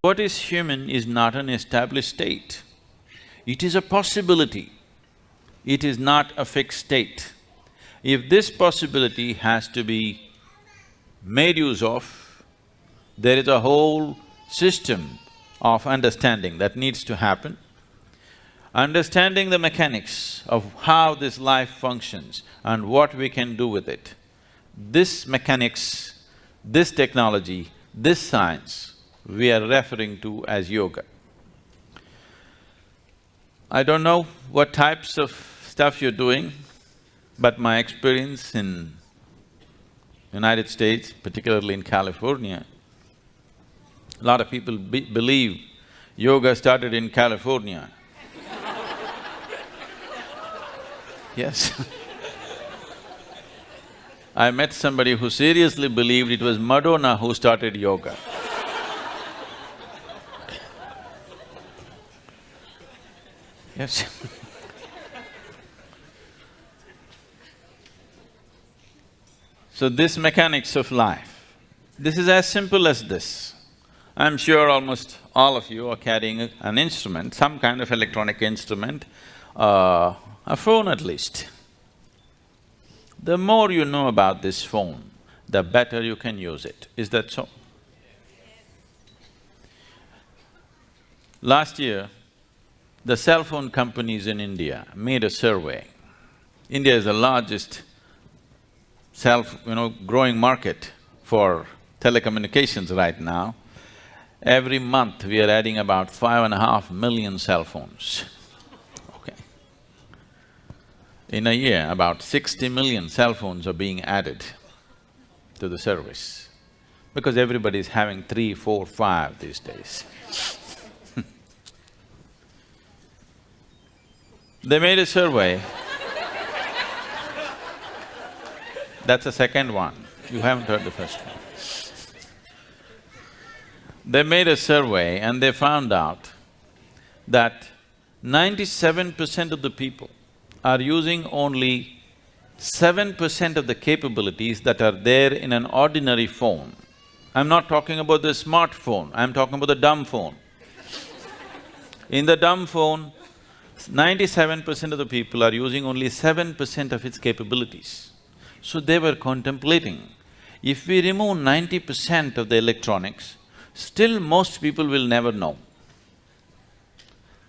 What is human is not an established state. It is a possibility. It is not a fixed state. If this possibility has to be made use of, there is a whole system of understanding that needs to happen. Understanding the mechanics of how this life functions and what we can do with it. This mechanics, this technology, this science, we are referring to as yoga. I don't know what types of stuff you're doing, but my experience in United States, particularly in California, a lot of people believe yoga started in California. Yes. I met somebody who seriously believed it was Madonna who started yoga. Yes. So this mechanics of life, this is as simple as this. I'm sure almost all of you are carrying an instrument, some kind of electronic instrument, a phone at least. The more you know about this phone, the better you can use it. Is that so? Last year, the cell phone companies in India made a survey. India is the largest growing market for telecommunications right now. Every month we are adding about 5.5 million cell phones, okay. In a year, about 60 million cell phones are being added to the service, because everybody is having 3, 4, 5 these days. They made a survey. That's the second one, you haven't heard the first one. They made a survey and they found out that 97% of the people are using only 7% of the capabilities that are there in an ordinary phone. I'm not talking about the smartphone, I'm talking about the dumb phone. In the dumb phone, 97% of the people are using only 7% of its capabilities. So they were contemplating, if we remove 90% of the electronics, still most people will never know.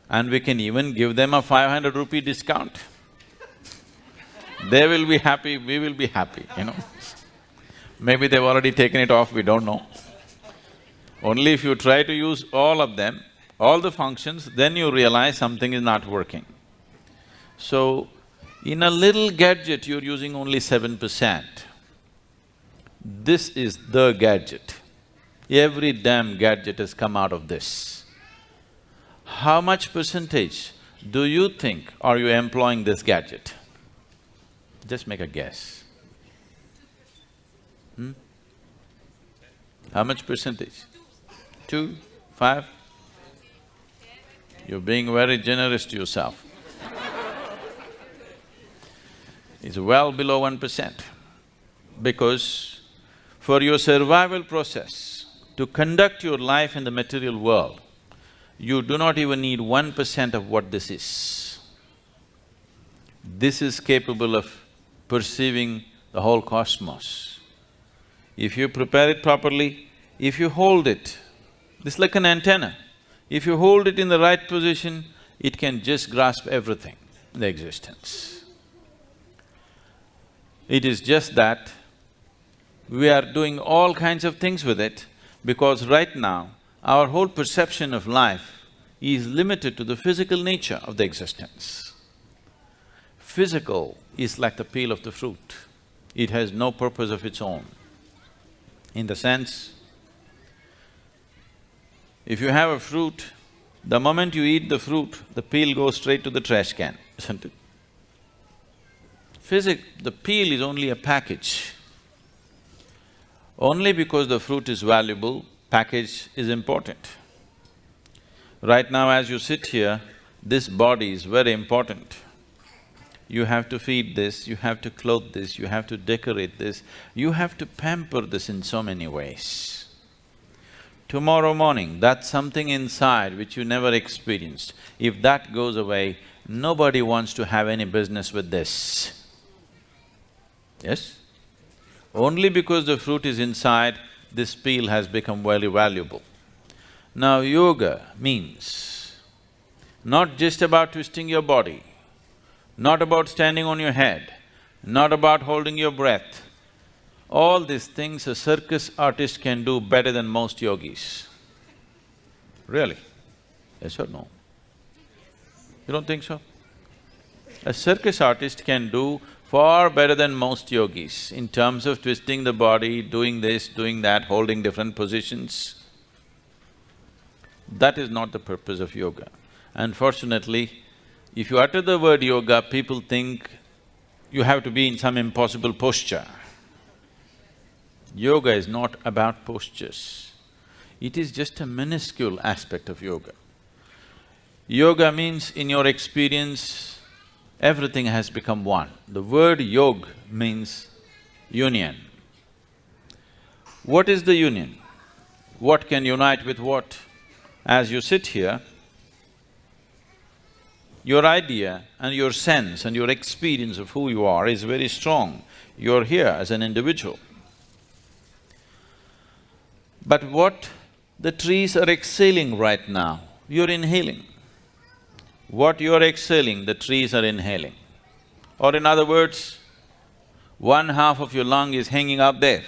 And we can even give them a 500 rupee discount. They will be happy, we will be happy, Maybe they've already taken it off, we don't know. Only if you try to use all of them, all the functions, then you realize something is not working. So, in a little gadget, you're using only 7%. This is the gadget. Every damn gadget has come out of this. How much percentage do you think are you employing this gadget? Just make a guess. How much percentage? 2, 5? You're being very generous to yourself. It's well below 1%, because for your survival process, to conduct your life in the material world, you do not even need 1% of what this is. This is capable of perceiving the whole cosmos. If you prepare it properly, if you hold it, this is like an antenna. If you hold it in the right position, it can just grasp everything in the existence. It is just that we are doing all kinds of things with it, because right now, our whole perception of life is limited to the physical nature of the existence. Physical is like the peel of the fruit. It has no purpose of its own. In the sense, if you have a fruit, the moment you eat the fruit, the peel goes straight to the trash can, isn't it? The peel is only a package. Only because the fruit is valuable, package is important. Right now as you sit here, this body is very important. You have to feed this, you have to clothe this, you have to decorate this, you have to pamper this in so many ways. tomorrow morning, that's something inside which you never experienced. If that goes away, nobody wants to have any business with this. Yes? Only because the fruit is inside, this peel has become very valuable. Now, yoga means not just about twisting your body, not about standing on your head, not about holding your breath. All these things a circus artist can do better than most yogis. Really? Yes or no? You don't think so? A circus artist can do far better than most yogis in terms of twisting the body, doing this, doing that, holding different positions. That is not the purpose of yoga. Unfortunately, if you utter the word yoga, people think you have to be in some impossible posture. Yoga is not about postures. It is just a minuscule aspect of yoga. Yoga means, in your experience, everything has become one. The word yog means union. What is the union? What can unite with what? As you sit here, your idea and your sense and your experience of who you are is very strong. You're here as an individual. But what the trees are exhaling right now, you're inhaling. What you're exhaling, the trees are inhaling. Or in other words, one half of your lung is hanging up there.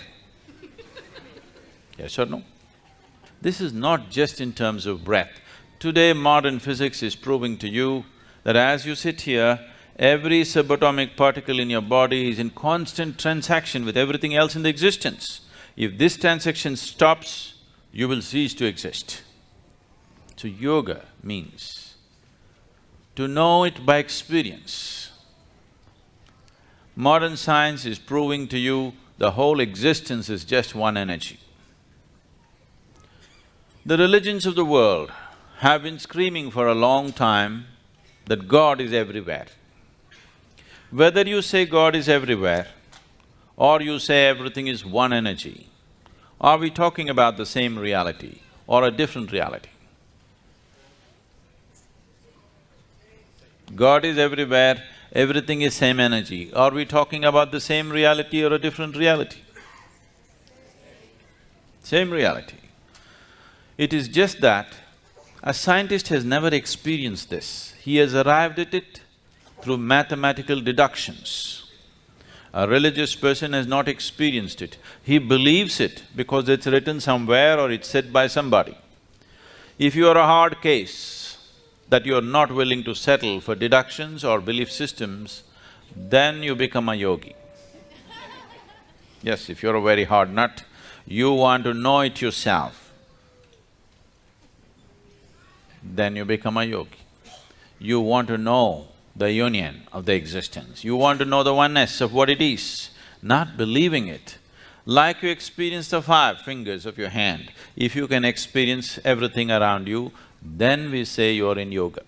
Yes or no? This is not just in terms of breath. Today, modern physics is proving to you that as you sit here, every subatomic particle in your body is in constant transaction with everything else in the existence. If this transaction stops, you will cease to exist. So yoga means to know it by experience. Modern science is proving to you the whole existence is just one energy. The religions of the world have been screaming for a long time that God is everywhere. Whether you say God is everywhere or you say everything is one energy, are we talking about the same reality or a different reality? God is everywhere, everything is same energy. Are we talking about the same reality or a different reality? Same reality. It is just that a scientist has never experienced this. He has arrived at it through mathematical deductions. A religious person has not experienced it. He believes it because it's written somewhere or it's said by somebody. If you are a hard case that you are not willing to settle for deductions or belief systems, then you become a yogi. Yes, if you're a very hard nut, you want to know it yourself, then you become a yogi. You want to know the union of the existence. You want to know the oneness of what it is, not believing it. Like you experience the 5 fingers of your hand, if you can experience everything around you, then we say you're in yoga.